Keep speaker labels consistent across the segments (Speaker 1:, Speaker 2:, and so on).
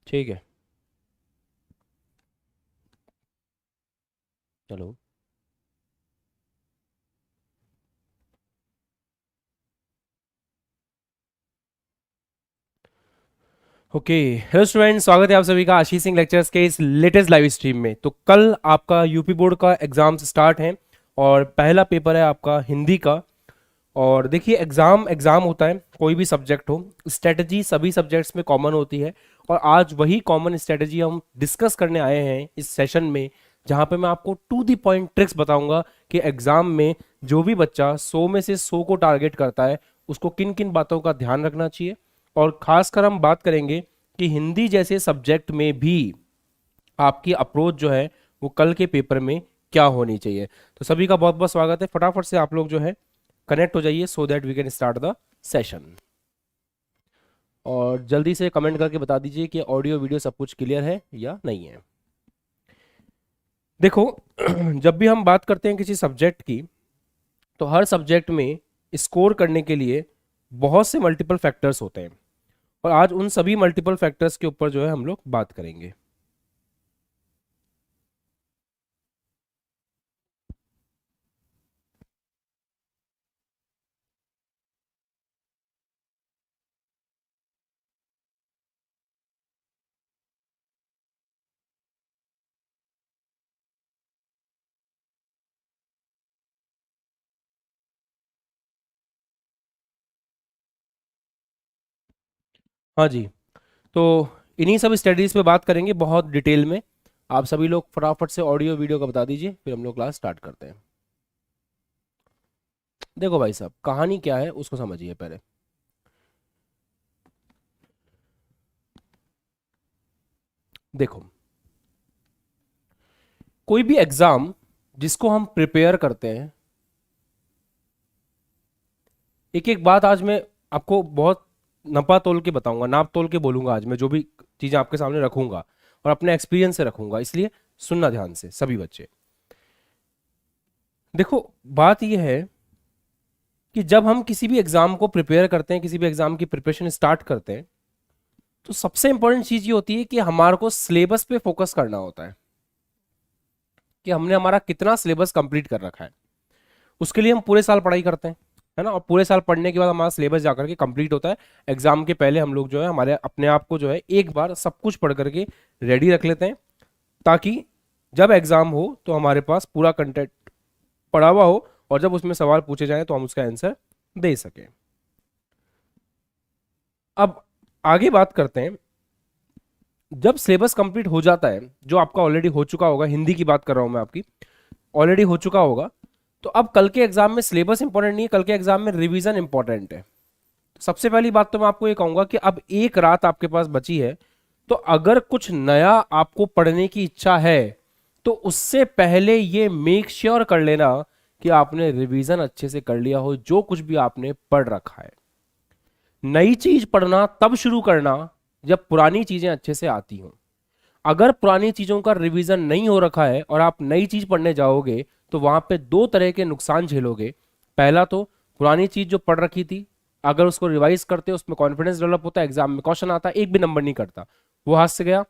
Speaker 1: ठीक है। चलो। ओके। हेलो स्टूडेंट, स्वागत है आप सभी का आशीष सिंह लेक्चर्स के इस लेटेस्ट लाइव स्ट्रीम में। तो कल आपका यूपी बोर्ड का एग्जाम्स स्टार्ट हैं और पहला पेपर है आपका हिंदी का। और देखिए, एग्जाम एग्जाम होता है, कोई भी सब्जेक्ट हो, स्ट्रेटजी सभी सब्जेक्ट्स में कॉमन होती है। और आज वही कॉमन स्ट्रेटजी हम डिस्कस करने आए हैं इस सेशन में, जहां पे मैं आपको टू द पॉइंट ट्रिक्स बताऊंगा कि एग्जाम में जो भी बच्चा 100 में से 100 को टारगेट करता है उसको किन किन बातों का ध्यान रखना चाहिए। और खासकर हम बात करेंगे कि हिंदी जैसे सब्जेक्ट में भी आपकी अप्रोच जो है वो कल के पेपर में क्या होनी चाहिए। तो सभी का बहुत बहुत स्वागत है। फटाफट से आप लोग जो है कनेक्ट हो जाइए so that we can start the session. और जल्दी से कमेंट करके बता दीजिए कि ऑडियो वीडियो सब कुछ क्लियर है या नहीं है। देखो, जब भी हम बात करते हैं किसी सब्जेक्ट की, तो हर सब्जेक्ट में स्कोर करने के लिए बहुत से मल्टीपल फैक्टर्स होते हैं। और आज उन सभी मल्टीपल फैक्टर्स के ऊपर जो है हम लोग बात करेंगे। हाँ जी। तो इन्हीं सब स्टडीज पे बात करेंगे बहुत डिटेल में। आप सभी लोग फटाफट से ऑडियो वीडियो का बता दीजिए, फिर हम लोग क्लास स्टार्ट करते हैं। देखो भाई साहब, कहानी क्या है उसको समझिए पहले। देखो, कोई भी एग्जाम जिसको हम प्रिपेयर करते हैं, एक एक बात आज मैं आपको बहुत नपा तोल के बताऊंगा, नाप तोल के बोलूंगा। आज मैं जो भी चीजें आपके सामने रखूंगा और अपने एक्सपीरियंस से रखूंगा, इसलिए सुनना ध्यान से सभी बच्चे। देखो, बात यह है कि जब हम किसी भी एग्जाम को प्रिपेयर करते हैं, किसी भी एग्जाम की प्रिपरेशन स्टार्ट करते हैं, तो सबसे इंपॉर्टेंट चीज ये होती है कि हमारे को सिलेबस पे फोकस करना होता है कि हमने हमारा कितना सिलेबस कंप्लीट कर रखा है। उसके लिए हम पूरे साल पढ़ाई करते हैं, है ना। और पूरे साल पढ़ने के बाद हमारा सिलेबस जाकर के कंप्लीट होता है। एग्जाम के पहले हम लोग जो है हमारे अपने आप को जो है एक बार सब कुछ पढ़ करके रेडी रख लेते हैं, ताकि जब एग्जाम हो तो हमारे पास पूरा कंटेंट पढ़ा हुआ हो और जब उसमें सवाल पूछे जाए तो हम उसका आंसर दे सकें। अब आगे बात करते हैं। जब सिलेबस कंप्लीट हो जाता है, जो आपका ऑलरेडी हो चुका होगा, हिंदी की बात कर रहा हूं मैं आपकी, ऑलरेडी हो चुका होगा, तो अब कल के एग्जाम में सिलेबस इंपॉर्टेंट नहीं है, कल के एग्जाम में रिवीजन इंपॉर्टेंट है। तो सबसे पहली बात तो मैं आपको ये कहूंगा कि अब एक रात आपके पास बची है, तो अगर कुछ नया आपको पढ़ने की इच्छा है तो उससे पहले ये मेक श्योर कर लेना कि आपने रिवीजन अच्छे से कर लिया हो जो कुछ भी आपने पढ़ रखा है। नई चीज पढ़ना तब शुरू करना जब पुरानी चीजें अच्छे से आती हों। अगर पुरानी चीजों का रिवीजन नहीं हो रखा है और आप नई चीज पढ़ने जाओगे तो वहां पे दो तरह के नुकसान झेलोगे। पहला तो, पुरानी चीज जो पढ़ रखी थी, अगर उसको रिवाइज करते उसमें कॉन्फिडेंस डेवलप होता है, एग्जाम में क्वेश्चन आता, एक भी नंबर नहीं करता, वो हाथ से गया।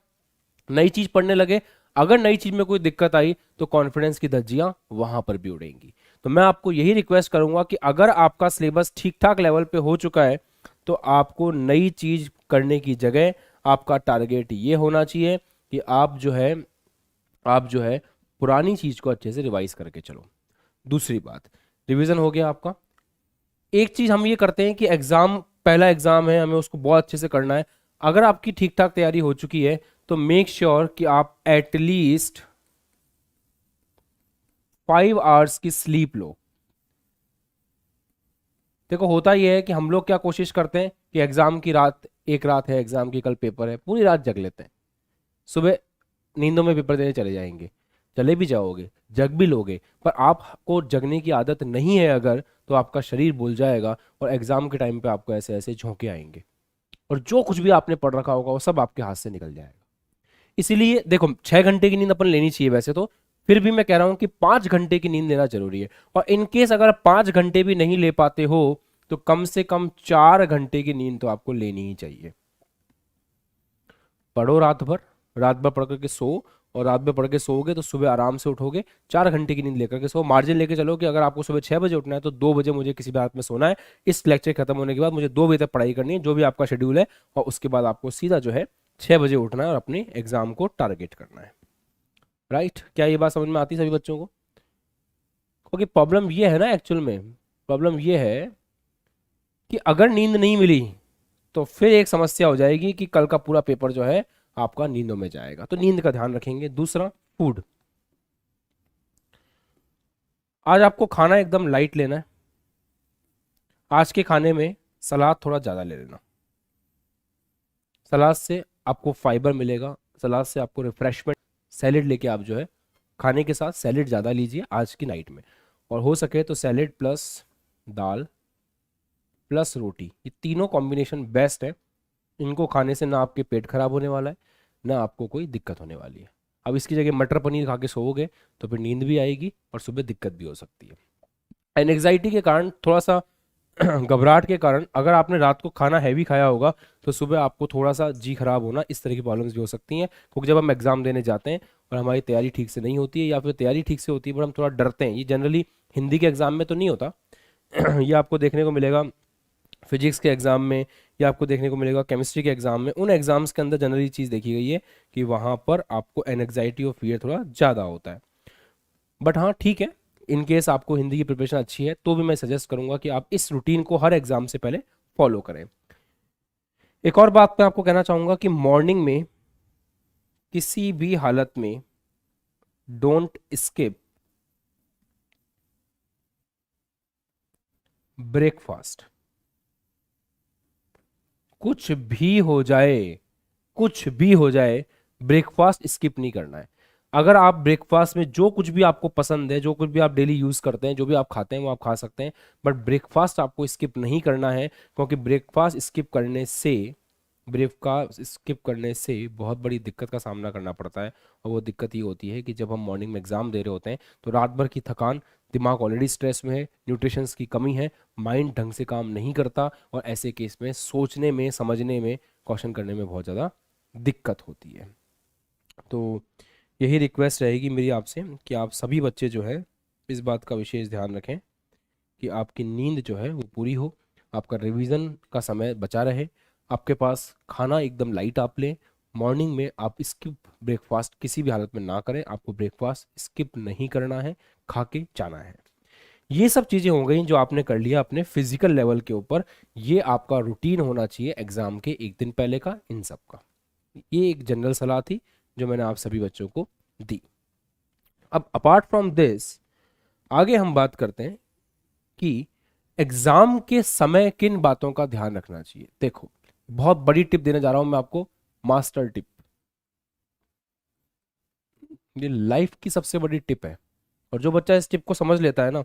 Speaker 1: नई चीज पढ़ने लगे, अगर नई चीज में कोई दिक्कत आई तो कॉन्फिडेंस की धज्जियां वहां पर भी उड़ेंगी। तो मैं आपको यही रिक्वेस्ट करूंगा कि अगर आपका सिलेबस ठीक ठाक लेवल पे हो चुका है तो आपको नई चीज करने की जगह आपका टारगेट ये होना चाहिए कि आप जो है पुरानी चीज को अच्छे से रिवाइज करके चलो। दूसरी बात, रिवीजन हो गया आपका। एक चीज हम ये करते हैं कि एग्जाम, पहला एग्जाम है, हमें उसको बहुत अच्छे से करना है। अगर आपकी ठीक ठाक तैयारी हो चुकी है तो मेक श्योर कि आप एटलीस्ट 5 आवर्स की स्लीप लो। देखो, होता यह है कि हम लोग क्या कोशिश करते हैं कि एग्जाम की रात, एक रात है एग्जाम की, कल पेपर है, पूरी रात जग लेते हैं, सुबह नींदों में पेपर देने चले जाएंगे। चले भी जाओगे, जग भी लोगे, पर आपको जगने की आदत नहीं है अगर, तो आपका शरीर भूल जाएगा और एग्जाम के टाइम पे आपको ऐसे ऐसे झोंके आएंगे और जो कुछ भी आपने पढ़ रखा होगा वो सब आपके हाथ से निकल जाएगा। इसीलिए देखो, 6 घंटे की नींद अपन लेनी चाहिए वैसे तो, फिर भी मैं कह रहा हूं कि 5 घंटे की नींद लेना जरूरी है। और इनकेस अगर 5 घंटे भी नहीं ले पाते हो तो कम से कम 4 घंटे की नींद तो आपको लेनी ही चाहिए। पढ़ो रात भर पढ़ करके सो, और रात भर पढ़ के सोओगे तो सुबह आराम से उठोगे, 4 घंटे की नींद लेकर के सो। मार्जिन लेके चलो कि अगर आपको सुबह 6 बजे उठना है तो 2 बजे मुझे किसी भी हालत में सोना है, इस लेक्चर खत्म होने के बाद मुझे 2 बजे तक पढ़ाई करनी है, जो भी आपका शेड्यूल है, और उसके बाद आपको सीधा जो है 6 बजे उठना है और अपने एग्जाम को टारगेट करना है। राइट? क्या ये बात समझ में आती है सभी बच्चों को? क्योंकि प्रॉब्लम ये है ना, एक्चुअल में प्रॉब्लम ये है कि अगर नींद नहीं मिली तो फिर एक समस्या हो जाएगी कि कल का पूरा पेपर जो है आपका नींदों में जाएगा। तो नींद का ध्यान रखेंगे। दूसरा, फूड। आज आपको खाना एकदम लाइट लेना है। आज के खाने में सलाद थोड़ा ज़्यादा ले लेना। सलाद से आपको फाइबर मिलेगा, सलाद से आपको रिफ्रेशमेंट। सैलेड लेके आप जो है खाने के साथ सैलेड ज़्यादा लीजिए आज की नाइट में, और हो सके तो सैलेड प्लस दाल प्लस रोटी, ये तीनों कॉम्बिनेशन बेस्ट है। इनको खाने से ना आपके पेट खराब होने वाला है, ना आपको कोई दिक्कत होने वाली है। अब इसकी जगह मटर पनीर खा के सोओगे तो फिर नींद भी आएगी और सुबह दिक्कत भी हो सकती है। एनजाइटी के कारण, थोड़ा सा घबराहट के कारण, अगर आपने रात को खाना हैवी खाया होगा तो सुबह आपको थोड़ा सा जी खराब होना, इस तरह की प्रॉब्लम्स भी हो सकती हैं। क्योंकि जब हम एग्जाम देने जाते हैं और हमारी तैयारी ठीक से नहीं होती है, या फिर तैयारी ठीक से होती है पर हम थोड़ा डरते हैं, ये जनरली हिंदी के एग्जाम में तो नहीं होता ये आपको देखने को मिलेगा फिजिक्स के एग्ज़ाम में, या आपको देखने को मिलेगा केमिस्ट्री के एग्ज़ाम में। उन एग्ज़ाम्स के अंदर जनरली चीज़ देखी गई है कि वहाँ पर आपको एनजाइटी और फियर थोड़ा ज़्यादा होता है। बट हाँ ठीक है, इन केस आपको हिंदी की प्रिपरेशन अच्छी है तो भी मैं सजेस्ट करूँगा कि आप इस रूटीन को हर एग्ज़ाम से पहले फॉलो करें। एक और बात मैं आपको कहना चाहूँगा कि मॉर्निंग में किसी भी हालत में डोंट स्किप ब्रेकफास्ट। कुछ भी हो जाए, कुछ भी हो जाए, ब्रेकफास्ट स्किप नहीं करना है। अगर आप ब्रेकफास्ट में जो कुछ भी आपको पसंद है, जो कुछ भी आप डेली यूज करते हैं, जो भी आप खाते हैं वो आप खा सकते हैं, बट ब्रेकफास्ट आपको स्किप नहीं करना है। क्योंकि ब्रेकफास्ट स्किप करने से बहुत बड़ी दिक्कत का सामना करना पड़ता है। और वो दिक्कत ये होती है कि जब हम मॉर्निंग में एग्जाम दे रहे होते हैं तो रात भर की थकान, दिमाग ऑलरेडी स्ट्रेस में है, न्यूट्रिशंस की कमी है, माइंड ढंग से काम नहीं करता, और ऐसे केस में सोचने में, समझने में, क्वेश्चन करने में बहुत ज़्यादा दिक्कत होती है। तो यही रिक्वेस्ट रहेगी मेरी आपसे कि आप सभी बच्चे जो है इस बात का विशेष ध्यान रखें कि आपकी नींद जो है वो पूरी हो, आपका रिवीजन का समय बचा रहे, आपके पास खाना एकदम लाइट आप लें। मॉर्निंग में आप स्किप ब्रेकफास्ट किसी भी हालत में ना करें, आपको ब्रेकफास्ट स्किप नहीं करना है, खा के जाना है। ये सब चीज़ें हो गई जो आपने कर लिया अपने फिजिकल लेवल के ऊपर। ये आपका रूटीन होना चाहिए एग्जाम के एक दिन पहले का, इन सब का। ये एक जनरल सलाह थी जो मैंने आप सभी बच्चों को दी। अब अपार्ट फ्रॉम दिस आगे हम बात करते हैं कि एग्जाम के समय किन बातों का ध्यान रखना चाहिए। देखो, बहुत बड़ी टिप देने जा रहा हूं मैं आपको, मास्टर टिप। ये लाइफ की सबसे बड़ी टिप है, और जो बच्चा इस टिप को समझ लेता है ना,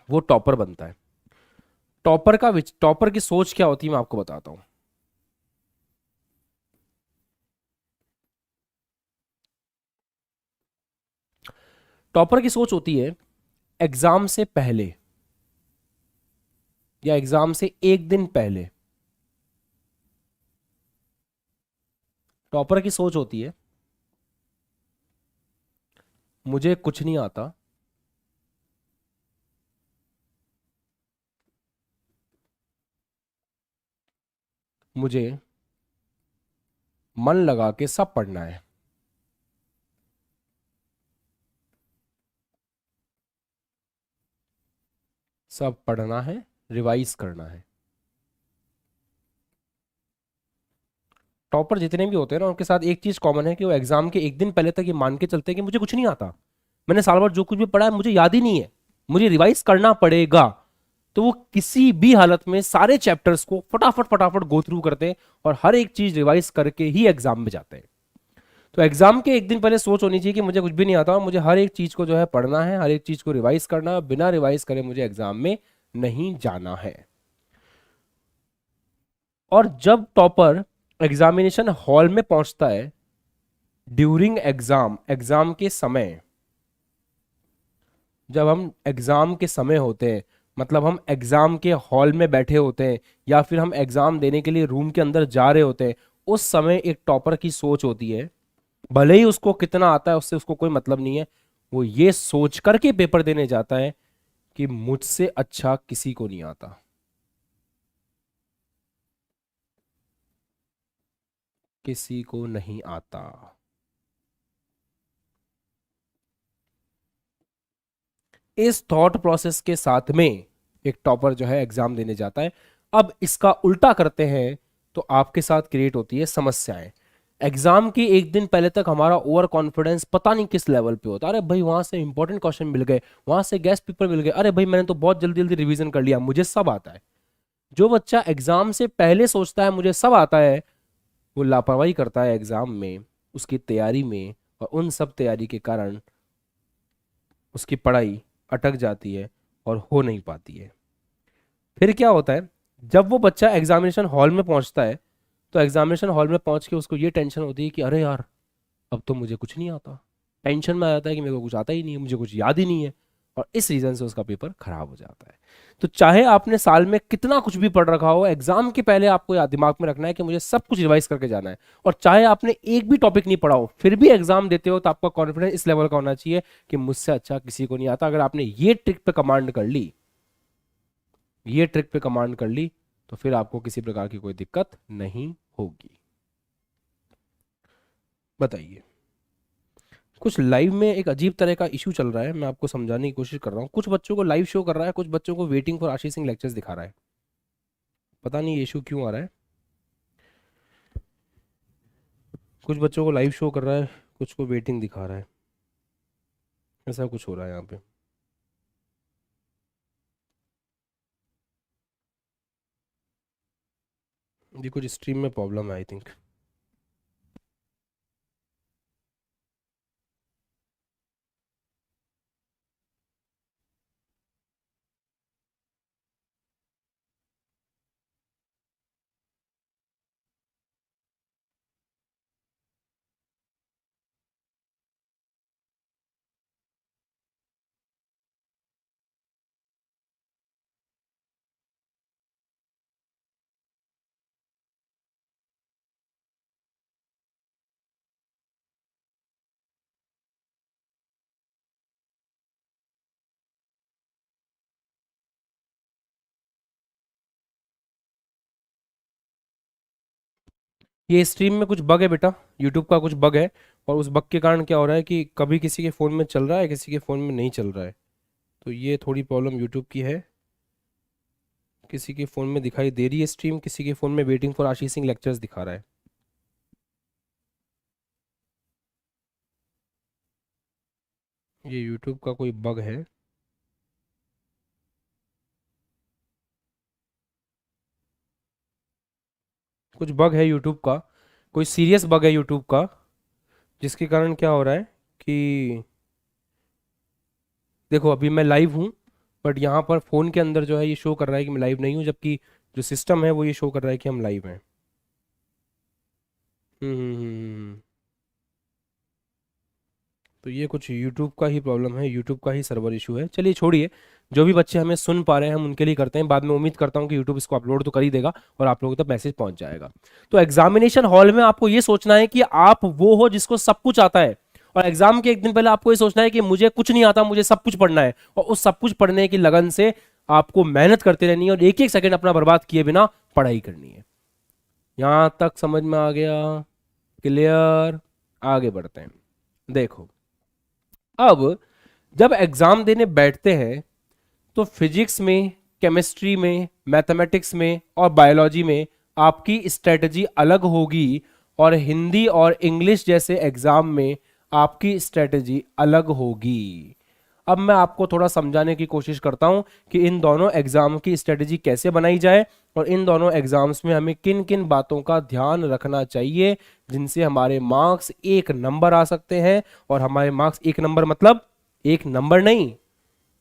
Speaker 1: वो टॉपर बनता है। टॉपर की सोच क्या होती है मैं आपको बताता हूं। टॉपर की सोच होती है एग्जाम से पहले या एग्जाम से एक दिन पहले, टॉपर की सोच होती है मुझे कुछ नहीं आता, मुझे मन लगा के सब पढ़ना है। सब पढ़ना है, रिवाइज करना है। टॉपर जितने भी होते हैं ना, उनके साथ एक चीज कॉमन है कि वो एग्जाम के एक दिन पहले तक ये मान के चलते हैं कि मुझे कुछ नहीं आता, मैंने साल भर जो कुछ भी पढ़ा है मुझे याद ही नहीं है, मुझे रिवाइज करना पड़ेगा। तो वो किसी भी हालत में सारे चैप्टर्स को फटाफट फटाफट गो थ्रू करते हैं और हर एक चीज रिवाइज करके ही एग्जाम में जाते हैं। तो एग्जाम के एक दिन पहले सोच होनी चाहिए कि मुझे कुछ भी नहीं आता, मुझे हर एक चीज को जो है पढ़ना है, हर एक चीज को रिवाइज करना है, बिना रिवाइज करे मुझे एग्जाम में नहीं जाना है। और जब टॉपर एग्जामिनेशन हॉल में पहुंचता है ड्यूरिंग एग्जाम के समय, जब हम एग्जाम के समय होते हैं, मतलब हम एग्जाम के हॉल में बैठे होते हैं या फिर हम एग्जाम देने के लिए रूम के अंदर जा रहे होते हैं, उस समय एक टॉपर की सोच होती है, भले ही उसको कितना आता है उससे उसको कोई मतलब नहीं है, वो ये सोच करके पेपर देने जाता है कि मुझसे अच्छा किसी को नहीं आता। किसी को नहीं आता। इस थॉट प्रोसेस के साथ में एक टॉपर जो है एग्जाम देने जाता है। अब इसका उल्टा करते हैं तो आपके साथ क्रिएट होती है समस्याएं। एग्जाम की एक दिन पहले तक हमारा ओवर कॉन्फिडेंस पता नहीं किस लेवल पे होता है, अरे भाई वहां से इंपॉर्टेंट क्वेश्चन मिल गए, वहां से गेस्ट पेपर मिल गए, अरे भाई मैंने तो बहुत जल्दी जल्दी रिवीजन कर लिया, मुझे सब आता है। जो बच्चा एग्जाम से पहले सोचता है मुझे सब आता है, वो लापरवाही करता है एग्जाम में, उसकी तैयारी में, और उन सब तैयारी के कारण उसकी पढ़ाई अटक जाती है और हो नहीं पाती है। फिर क्या होता है, जब वो बच्चा एग्जामिनेशन हॉल में पहुंचता है तो एग्जामिनेशन हॉल में पहुंच के उसको ये टेंशन होती है कि अरे यार अब तो मुझे कुछ नहीं आता। टेंशन में आ जाता है कि मेरे को कुछ आता ही नहीं है, मुझे कुछ याद ही नहीं है, और इस रीजन से उसका पेपर खराब हो जाता है। तो चाहे आपने साल में कितना कुछ भी पढ़ रखा हो, एग्जाम के पहले आपको याद दिमाग में रखना है कि मुझे सब कुछ रिवाइज करके जाना है। और चाहे आपने एक भी टॉपिक नहीं पढ़ा हो फिर भी एग्जाम देते हो तो आपका कॉन्फिडेंस इस लेवल का होना चाहिए कि मुझसे अच्छा किसी को नहीं आता। अगर आपने ये ट्रिक पे कमांड कर ली, ये ट्रिक पे कमांड कर ली, तो फिर आपको किसी प्रकार की कोई दिक्कत नहीं होगी। बताइए। कुछ लाइव में एक अजीब तरह का इशू चल रहा है, मैं आपको समझाने की कोशिश कर रहा हूँ। कुछ बच्चों को लाइव शो कर रहा है, कुछ बच्चों को waiting for Ashish Singh lectures दिखा रहा है। पता नहीं ये इशू क्यों आ रहा है। कुछ बच्चों को लाइव शो कर रहा है, कुछ को वेटिंग दिखा रहा है, ऐसा कुछ हो रहा है यहाँ पे। ये कुछ स्ट्रीम में प्रॉब्लम है आई थिंक। ये स्ट्रीम में कुछ बग है बेटा, यूट्यूब का कुछ बग है। और उस बग के कारण क्या हो रहा है कि कभी किसी के फ़ोन में चल रहा है, किसी के फ़ोन में नहीं चल रहा है। तो ये थोड़ी प्रॉब्लम यूट्यूब की है। किसी के फ़ोन में दिखाई दे रही है स्ट्रीम, किसी के फ़ोन में waiting for Ashish Singh lectures दिखा रहा है। ये यूट्यूब का कोई बग है। कुछ बग है यूट्यूब का, कोई सीरियस बग है यूट्यूब का, जिसके कारण क्या हो रहा है कि देखो अभी मैं लाइव हूँ, बट यहाँ पर फ़ोन के अंदर जो है ये शो कर रहा है कि मैं लाइव नहीं हूँ, जबकि जो सिस्टम है वो ये शो कर रहा है कि हम लाइव हैं। तो ये कुछ यूट्यूब का ही प्रॉब्लम है, यूट्यूब का ही सर्वर इशू है। चलिए छोड़िए, जो भी बच्चे हमें सुन पा रहे हैं हम उनके लिए करते हैं, बाद में उम्मीद करता हूँ कि यूट्यूब इसको अपलोड तो कर ही देगा और आप लोगों तक मैसेज पहुंच जाएगा। तो एग्जामिनेशन हॉल में आपको ये सोचना है कि आप वो हो जिसको सब कुछ आता है, और एग्जाम के एक दिन पहले आपको ये सोचना है कि मुझे कुछ नहीं आता, मुझे सब कुछ पढ़ना है, और उस सब कुछ पढ़ने की लगन से आपको मेहनत करते रहनी है और एक एक सेकंड अपना बर्बाद किए बिना पढ़ाई करनी है। यहां तक समझ में आ गया? क्लियर? आगे बढ़ते हैं। देखो, अब जब एग्जाम देने बैठते हैं तो फिजिक्स में, केमिस्ट्री में, मैथमेटिक्स में और बायोलॉजी में आपकी स्ट्रेटजी अलग होगी, और हिंदी और इंग्लिश जैसे एग्जाम में आपकी स्ट्रेटजी अलग होगी। अब मैं आपको थोड़ा समझाने की कोशिश करता हूं कि इन दोनों एग्जाम की स्ट्रेटजी कैसे बनाई जाए और इन दोनों एग्जाम्स में हमें किन किन बातों का ध्यान रखना चाहिए जिनसे हमारे मार्क्स एक नंबर आ सकते हैं। और हमारे मार्क्स एक नंबर मतलब एक नंबर नहीं,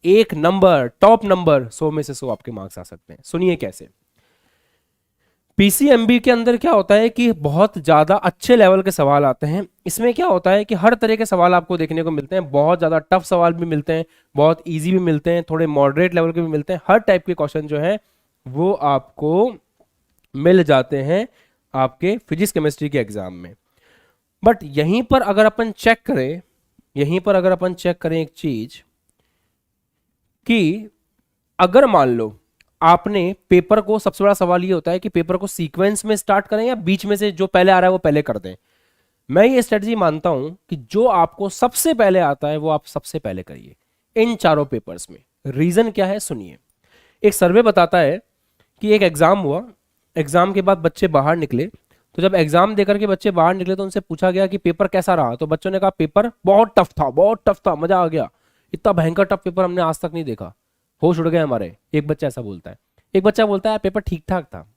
Speaker 1: एक नंबर, टॉप नंबर, 100 में से 100 आपके मार्क्स आ सकते हैं। सुनिए कैसे। पीसीएमबी के अंदर क्या होता है कि बहुत ज्यादा अच्छे लेवल के सवाल आते हैं। इसमें क्या होता है कि हर तरह के सवाल आपको देखने को मिलते हैं, बहुत ज्यादा टफ सवाल भी मिलते हैं, बहुत इजी भी मिलते हैं, थोड़े मॉडरेट लेवल के भी मिलते हैं। हर टाइप के क्वेश्चन जो है वो आपको मिल जाते हैं आपके फिजिक्स केमिस्ट्री के एग्जाम में। बट यहीं पर अगर अपन चेक करें, यहीं पर अगर अपन चेक करें एक चीज कि अगर मान लो आपने पेपर को, सबसे बड़ा सवाल ये होता है कि पेपर को सीक्वेंस में स्टार्ट करें या बीच में से जो पहले आ रहा है वो पहले कर दें। मैं ये स्ट्रेटजी मानता हूं कि जो आपको सबसे पहले आता है वो आप सबसे पहले करिए इन चारों पेपर्स में। रीजन क्या है सुनिए। एक सर्वे बताता है कि एक एग्जाम हुआ, एग्जाम के बाद बच्चे बाहर निकले, तो जब एग्जाम देकर के बच्चे बाहर निकले तो उनसे पूछा गया कि पेपर कैसा रहा, तो बच्चों ने कहा पेपर बहुत टफ था, बहुत टफ था, मजा आ गया, इतना भयंकर टफ पेपर हमने आज तक नहीं देखा, होश उड़ गए हमारे। एक बच्चा ऐसा बोलता है। एक बच्चा बोलता है पेपर ठीक ठाक था।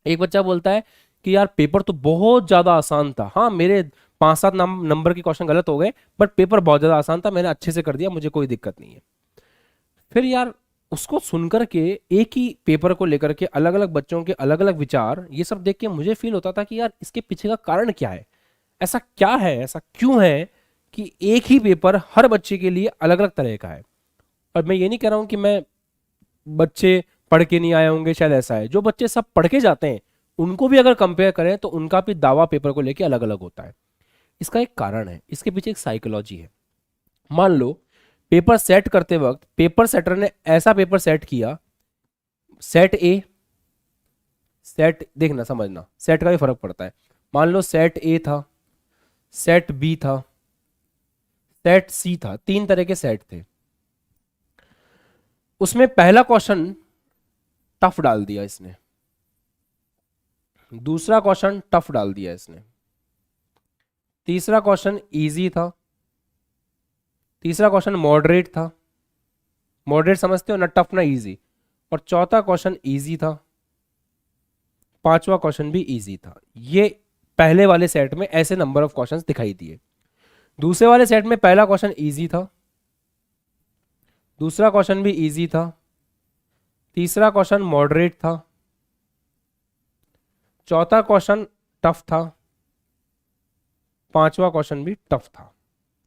Speaker 1: एक बच्चा बोलता है कि यार पेपर तो बहुत ज्यादा आसान था, हाँ मेरे 5-7 नंबर के क्वेश्चन गलत हो गए बट पेपर बहुत ज्यादा आसान था, मैंने अच्छे से कर दिया, मुझे कोई दिक्कत नहीं है। फिर यार उसको सुनकर के, एक ही पेपर को लेकर के अलग अलग बच्चों के अलग अलग विचार, ये सब देख के मुझे फील होता था कि यार इसके पीछे का कारण क्या है, ऐसा क्या है, ऐसा क्यों है कि एक ही पेपर हर बच्चे के लिए अलग अलग तरह का है। और मैं ये नहीं कह रहा हूं कि मैं बच्चे पढ़ के नहीं आए होंगे, शायद ऐसा है, जो बच्चे सब पढ़ के जाते हैं उनको भी अगर कंपेयर करें तो उनका भी दावा पेपर को लेके अलग अलग होता है। इसका एक कारण है, इसके पीछे एक साइकोलॉजी है। मान लो पेपर सेट करते वक्त पेपर सेटर ने ऐसा पेपर सेट किया, सेट ए, सेट देखना समझना, सेट का भी फर्क पड़ता है। मान लो सेट ए था, सेट बी था, सेट सी था, 3 तरह के सेट थे। उसमें पहला क्वेश्चन टफ डाल दिया इसने, दूसरा क्वेश्चन टफ डाल दिया इसने, तीसरा क्वेश्चन इजी था, तीसरा क्वेश्चन मॉडरेट था, मॉडरेट समझते हो ना, टफ ना इजी, और चौथा क्वेश्चन इजी था, पांचवा क्वेश्चन भी इजी था। ये पहले वाले सेट में ऐसे नंबर ऑफ क्वेश्चंस दिखाई दिए। दूसरे वाले सेट में पहला क्वेश्चन इजी था, दूसरा क्वेश्चन भी इजी था, तीसरा क्वेश्चन मॉडरेट था, चौथा क्वेश्चन टफ था, पांचवा क्वेश्चन भी टफ था।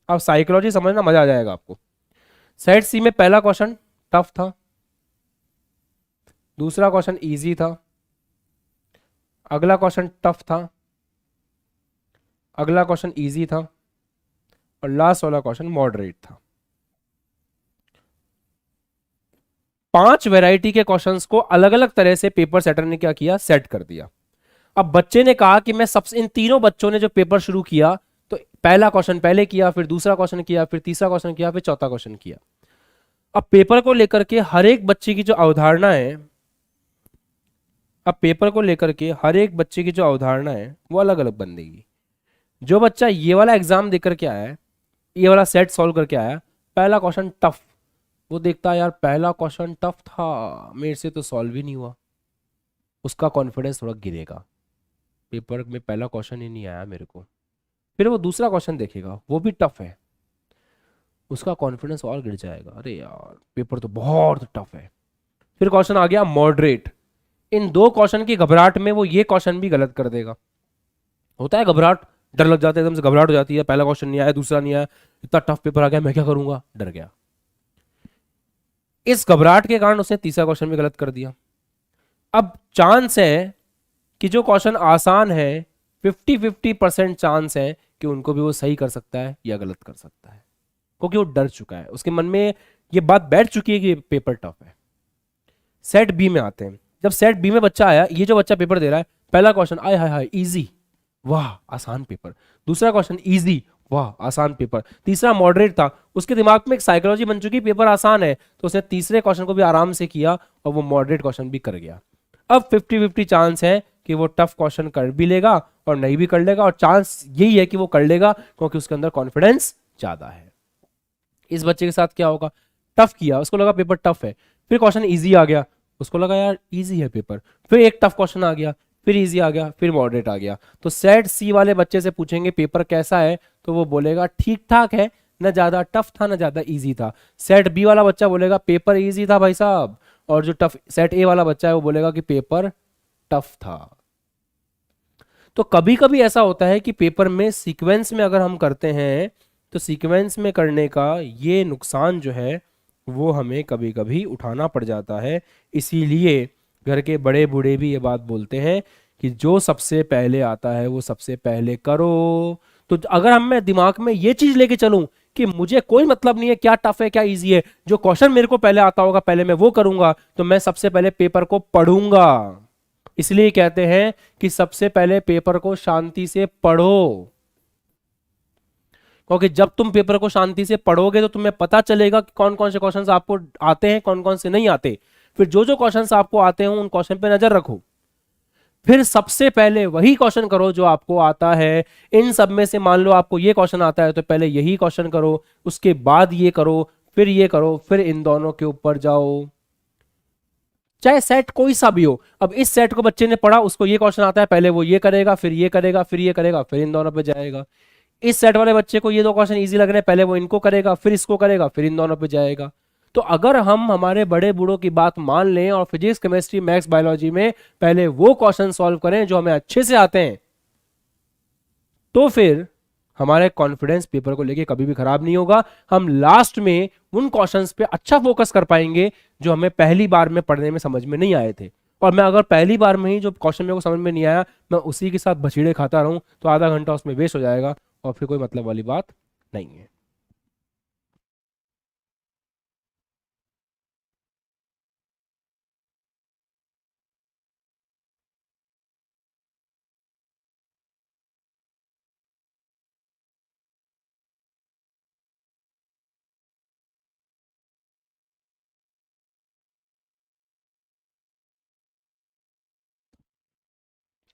Speaker 1: अब साइकोलॉजी समझना, मजा आ जाएगा आपको। सेट सी में पहला क्वेश्चन टफ था, दूसरा क्वेश्चन इजी था, अगला क्वेश्चन टफ था, अगला क्वेश्चन इजी था, और लास्ट वाला क्वेश्चन मॉडरेट था। 5 वैरायटी के क्वेश्चंस को अलग अलग तरह से पेपर सेटर ने क्या किया, सेट कर दिया। अब बच्चे ने कहा कि मैं सबसे, इन तीनों बच्चों ने जो पेपर शुरू किया तो पहला क्वेश्चन पहले किया, फिर दूसरा क्वेश्चन किया, फिर तीसरा क्वेश्चन किया, फिर चौथा क्वेश्चन किया। अब पेपर को लेकर के हर एक बच्चे की जो अवधारणा है, अब पेपर को लेकर के हर एक बच्चे की जो अवधारणा है वो अलग अलग बन देगी। जो बच्चा ये वाला एग्जाम देकर के आया है, ये वाला सेट सॉल्व करके आया, पहला क्वेश्चन टफ, वो देखता है यार पहला क्वेश्चन टफ था, मेरे से तो सॉल्व ही नहीं हुआ, उसका कॉन्फिडेंस थोड़ा गिरेगा, पेपर में पहला क्वेश्चन ही नहीं आया मेरे को। फिर वो दूसरा क्वेश्चन देखेगा, वो भी टफ है, उसका कॉन्फिडेंस और गिर जाएगा, अरे यार पेपर तो बहुत टफ है। फिर क्वेश्चन आ गया मॉडरेट, इन 2 क्वेश्चन की घबराहट में वो ये क्वेश्चन भी गलत कर देगा। होता है घबराहट, डर लग जाता है, एकदम से घबराहट हो जाती है, पहला क्वेश्चन नहीं आया, दूसरा नहीं आया, इतना टफ पेपर आ गया, मैं क्या करूंगा, डर गया। इस घबराहट के कारण उसने तीसरा क्वेश्चन भी गलत कर दिया। अब चांस है कि जो क्वेश्चन आसान है 50-50% चांस है कि उनको भी वो सही कर सकता है या गलत कर सकता है, क्योंकि वो डर चुका है, उसके मन में ये बात बैठ चुकी है कि पेपर टफ है। सेट बी में आते हैं। जब सेट बी में बच्चा आया, ये जो बच्चा पेपर दे रहा है, पहला question I hi hi easy, वाह आसान पेपर, दूसरा क्वेश्चन इजी, वाह आसान पेपर, तीसरा मॉडरेट था, उसके दिमाग में एक साइकोलॉजी बन चुकी पेपर आसान है, तो उसने तीसरे क्वेश्चन को भी आराम से किया और वो मॉडरेट क्वेश्चन भी कर गया। अब 50-50 चांस है कि वो टफ क्वेश्चन कर भी लेगा और नहीं भी कर लेगा, और चांस यही है कि वो कर लेगा क्योंकि उसके अंदर कॉन्फिडेंस ज्यादा है। इस बच्चे के साथ क्या होगा, टफ किया, उसको लगा पेपर टफ है, फिर क्वेश्चन इजी आ गया, उसको लगा यार इजी है पेपर, फिर एक टफ क्वेश्चन आ गया, फिर इजी आ गया, फिर मॉडरेट आ गया। तो सेट सी वाले बच्चे से पूछेंगे पेपर कैसा है, तो वो बोलेगा ठीक ठाक है, ना ज्यादा टफ था ना ज्यादा इजी था। सेट बी वाला बच्चा बोलेगा पेपर इजी था भाई साहब, और जो टफ सेट ए वाला बच्चा है वो बोलेगा कि पेपर टफ था। तो कभी कभी ऐसा होता है कि पेपर में सीक्वेंस में अगर हम करते हैं तो सीक्वेंस में करने का ये नुकसान जो है वो हमें कभी कभी उठाना पड़ जाता है। इसीलिए घर के बड़े बूढ़े भी ये बात बोलते हैं कि जो सबसे पहले आता है वो सबसे पहले करो। तो अगर हम मैं दिमाग में ये चीज लेके चलूं कि मुझे कोई मतलब नहीं है क्या टफ है क्या इजी है, जो क्वेश्चन मेरे को पहले आता होगा पहले मैं वो करूंगा, तो मैं सबसे पहले पेपर को पढ़ूंगा। इसलिए कहते हैं कि सबसे पहले पेपर को शांति से पढ़ो, क्योंकि जब तुम पेपर को शांति से पढ़ोगे तो तुम्हें पता चलेगा कि कौन कौन से क्वेश्चंस आपको आते हैं कौन कौन से नहीं आते। फिर जो जो क्वेश्चंस आपको आते हैं उन क्वेश्चन पे नजर रखो, फिर सबसे पहले वही क्वेश्चन करो जो आपको आता है। इन सब में से मान लो आपको ये क्वेश्चन आता है तो पहले यही क्वेश्चन करो, उसके बाद ये करो, फिर ये करो, फिर इन दोनों के ऊपर जाओ, चाहे सेट कोई सा भी हो। अब इस सेट को बच्चे ने पढ़ा, उसको ये क्वेश्चन आता है, पहले वो ये करेगा, फिर ये करेगा, फिर ये करेगा, फिर इन दोनों पे जाएगा। इस सेट वाले बच्चे को ये दो क्वेश्चन इजी लग रहे हैं, पहले वो इनको करेगा, फिर इसको करेगा, फिर इन दोनों पे जाएगा। तो अगर हम हमारे बड़े बूढ़ों की बात मान लें और फिजिक्स केमिस्ट्री मैथ्स बायोलॉजी में पहले वो क्वेश्चन सॉल्व करें जो हमें अच्छे से आते हैं, तो फिर हमारे कॉन्फिडेंस पेपर को लेके कभी भी खराब नहीं होगा। हम लास्ट में उन क्वेश्चंस पे अच्छा फोकस कर पाएंगे जो हमें पहली बार में पढ़ने में समझ में नहीं आए थे। और मैं अगर पहली बार में ही जो क्वेश्चन मेरे को समझ में नहीं आया मैं उसी के साथ बछीड़े खाता रहूं तो आधा घंटा उसमें वेस्ट हो जाएगा और फिर कोई मतलब वाली बात नहीं है।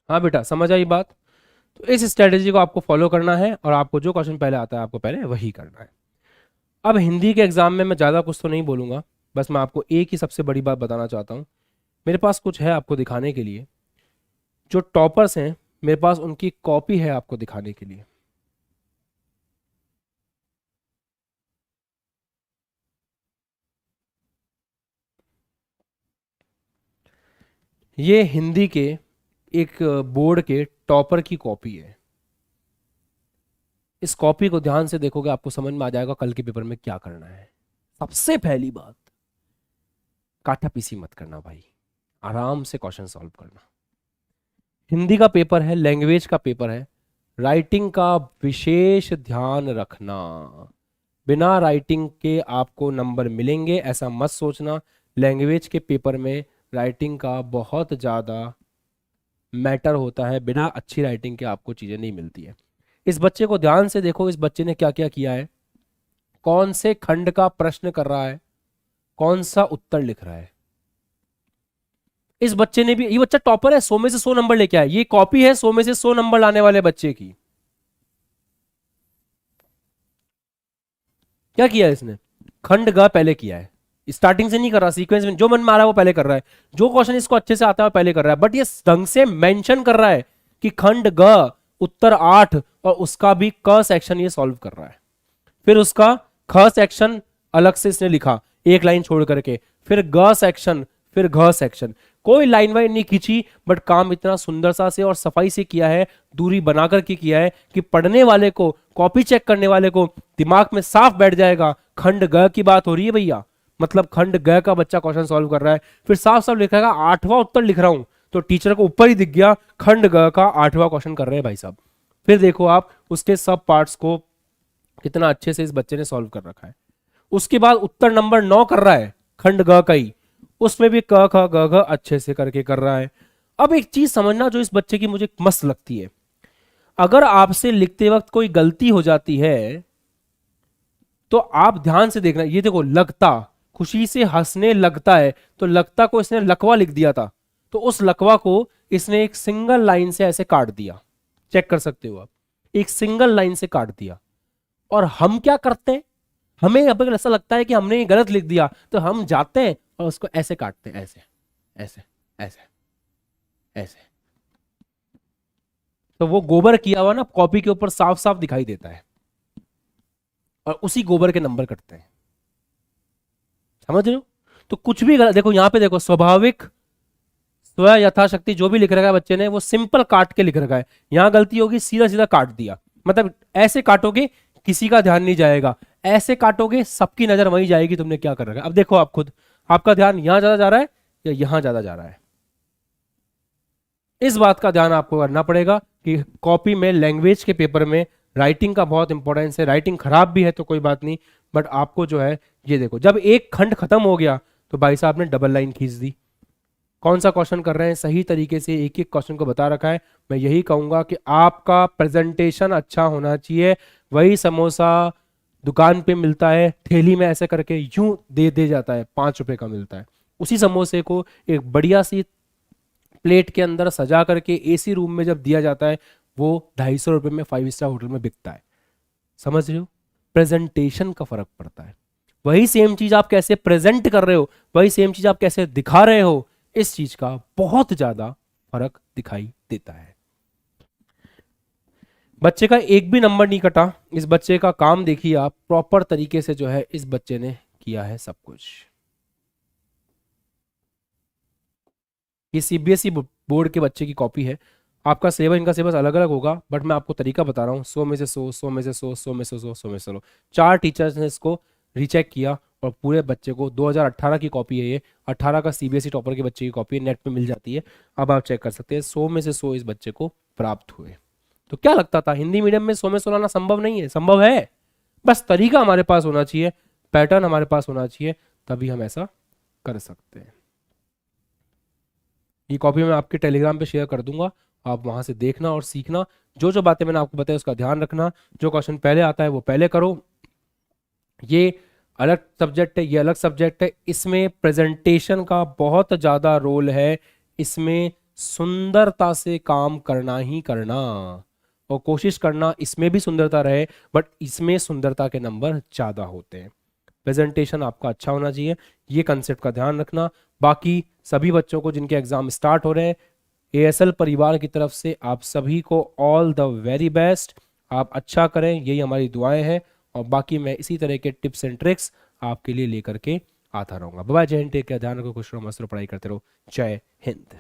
Speaker 1: हाँ बेटा समझ आई बात। तो इस स्ट्रेटेजी को आपको फॉलो करना है और आपको जो क्वेश्चन पहले आता है आपको पहले वही करना है। अब हिंदी के एग्जाम में मैं ज़्यादा कुछ तो नहीं बोलूंगा, बस मैं आपको एक ही सबसे बड़ी बात बताना चाहता हूँ। मेरे पास कुछ है आपको दिखाने के लिए, जो टॉपर्स हैं मेरे पास उनकी कॉपी है आपको दिखाने के लिए। ये हिंदी के एक बोर्ड के टॉपर की कॉपी है। इस कॉपी को ध्यान से देखोगे आपको समझ में आ जाएगा कल के पेपर में क्या करना है। सबसे पहली बात, काटा पीसी मत करना भाई, आराम से क्वेश्चन सॉल्व करना। हिंदी का पेपर है, लैंग्वेज का पेपर है, राइटिंग का विशेष ध्यान रखना। बिना राइटिंग के आपको नंबर मिलेंगे ऐसा मत सोचना। लैंग्वेज के पेपर में राइटिंग का बहुत ज़्यादा मैटर होता है, बिना अच्छी राइटिंग के आपको चीज़ें नहीं मिलती है। इस बच्चे को ध्यान से देखो, इस बच्चे ने क्या क्या किया है, कौन से खंड का प्रश्न कर रहा है, कौन सा उत्तर लिख रहा है। इस बच्चे ने भी, ये बच्चा टॉपर है, 100 में से 100 नंबर लेके आया। ये कॉपी है 100 में से 100 नंबर लाने वाले बच्चे की। क्या किया है इसने, खंड ग पहले किया है, स्टार्टिंग से नहीं कर रहा, सीक्वेंस में जो मन में आ रहा है वो पहले कर रहा है, जो क्वेश्चन इसको अच्छे से आता है वो पहले कर रहा है। बट ये ढंग से मेंशन कर रहा है कि खंड ग उत्तर 8 और उसका भी क सेक्शन ये सॉल्व कर रहा है। फिर उसका ख सेक्शन अलग से इसने लिखा एक लाइन छोड़ करके, फिर ग सेक्शन, फिर घ सेक्शन। कोई लाइन वाइन नहीं खींची, बट काम इतना सुंदर सा से और सफाई से किया है, दूरी बना करके किया है कि पढ़ने वाले को, कॉपी चेक करने वाले को दिमाग में साफ बैठ जाएगा खंड ग की बात हो रही है भैया, मतलब खंड ग का बच्चा क्वेश्चन सॉल्व कर रहा है। फिर साफ साफ लिखा है 8वां उत्तर लिख रहा हूं, तो टीचर को ऊपर ही दिख गया खंड ग का 8वां क्वेश्चन कर रहे हैं भाई साहब। फिर देखो आप उसके सब पार्ट्स को कितना अच्छे से इस बच्चे ने सॉल्व कर रखा है। उसके बाद उत्तर नंबर 9 कर रहा है खंड ग का ही, उसमें भी क ख ग घ अच्छे से करके कर रहा है। अब एक चीज समझना जो इस बच्चे की मुझे मस्त लगती है, अगर आपसे लिखते वक्त कोई गलती हो जाती है तो आप ध्यान से देखना। ये देखो लगता, खुशी से हंसने लगता है, तो लगता को इसने लकवा लिख दिया था, तो उस लकवा को इसने एक सिंगल लाइन से ऐसे काट दिया, चेक कर सकते हो आप, एक सिंगल लाइन से काट दिया। और हम क्या करते हैं, हमें अगर ऐसा लगता है कि हमने ये गलत लिख दिया तो हम जाते हैं और उसको ऐसे काटते हैं, ऐसे ऐसे ऐसे ऐसे। तो वो गोबर किया हुआ ना कॉपी के ऊपर साफ साफ दिखाई देता है और उसी गोबर के नंबर कटते हैं, समझ रहे हो। तो कुछ भी गलत देखो, यहां पे देखो स्वाभाविक स्व यथाशक्ति जो भी लिख रखा है बच्चे ने वो सिंपल काट के लिख रखा है, यहां गलती होगी सीधा सीधा काट दिया। मतलब ऐसे काटोगे किसी का ध्यान नहीं जाएगा, ऐसे काटोगे सबकी नजर वहीं जाएगी तुमने क्या कर रखा है। अब देखो आप खुद, आपका ध्यान यहां ज्यादा जा रहा है या यहां ज्यादा जा रहा है, इस बात का ध्यान आपको करना पड़ेगा कि कॉपी में, लैंग्वेज के पेपर में राइटिंग का बहुत इंपॉर्टेंस है। राइटिंग खराब भी है तो कोई बात नहीं, बट आपको जो है ये देखो, जब एक खंड खत्म हो गया तो भाई साहब ने डबल लाइन खींच दी। कौन सा क्वेश्चन कर रहे हैं, सही तरीके से एक एक क्वेश्चन को बता रखा है। मैं यही कहूंगा कि आपका प्रेजेंटेशन अच्छा होना चाहिए। वही समोसा दुकान पे मिलता है ठेली में, ऐसे करके यूं दे जाता है, 5 रुपए का मिलता है। उसी समोसे को एक बढ़िया सी प्लेट के अंदर सजा करके एसी रूम में जब दिया जाता है, वो 250 रुपए में 5 स्टार होटल में बिकता है। समझ रहे हो, प्रेजेंटेशन का फर्क पड़ता है। वही सेम चीज आप कैसे प्रेजेंट कर रहे हो, वही सेम चीज आप कैसे दिखा रहे हो, इस चीज का बहुत ज्यादा फर्क दिखाई देता है। बच्चे का एक भी नंबर नहीं कटा। इस बच्चे का काम देखिए आप, प्रॉपर तरीके से जो है इस बच्चे ने किया है सब कुछ। ये सीबीएसई बोर्ड के बच्चे की कॉपी है। आपका सिलेबस, इनका सिलेबस अलग अलग होगा, बट मैं आपको तरीका बता रहा हूँ। 100 में से 100, 100 में से 100, 100 में से 100, 100 में से 100। 4 टीचर्स ने इसको रीचेक किया और पूरे बच्चे को, 2018 की कॉपी है ये, 18 का सीबीएसई टॉपर के बच्चे की कॉपी है, नेट पे मिल जाती है। अब आप चेक कर सकते हैं, 100 में से 100 इस बच्चे को प्राप्त हुए। तो क्या लगता था हिंदी मीडियम में 100 में 100 लाना संभव नहीं है? संभव है, बस तरीका हमारे पास होना चाहिए, पैटर्न हमारे पास होना चाहिए, तभी हम ऐसा कर सकते हैं। ये कॉपी मैं आपके टेलीग्राम पे शेयर कर दूंगा, आप वहां से देखना और सीखना। जो जो बातें मैंने आपको बताई उसका ध्यान रखना। जो क्वेश्चन पहले आता है वो पहले करो। ये अलग सब्जेक्ट है, ये अलग सब्जेक्ट है, इसमें प्रेजेंटेशन का बहुत ज़्यादा रोल है। इसमें सुंदरता से काम करना ही करना, और कोशिश करना इसमें भी सुंदरता रहे, बट इसमें सुंदरता के नंबर ज़्यादा होते हैं। प्रेजेंटेशन आपका अच्छा होना चाहिए, ये कंसेप्ट का ध्यान रखना। बाकी सभी बच्चों को जिनके एग्जाम स्टार्ट हो रहे हैं, एएसएल परिवार की तरफ से आप सभी को ऑल द वेरी बेस्ट। आप अच्छा करें, यही हमारी दुआएं हैं। और बाकी मैं इसी तरह के टिप्स एंड ट्रिक्स आपके लिए लेकर के आता रहूंगा। बाय, जय हिंद, टेक केयर, ध्यान रखो, खुश रहो, मस्त रहो, पढ़ाई करते रहो। जय हिंद।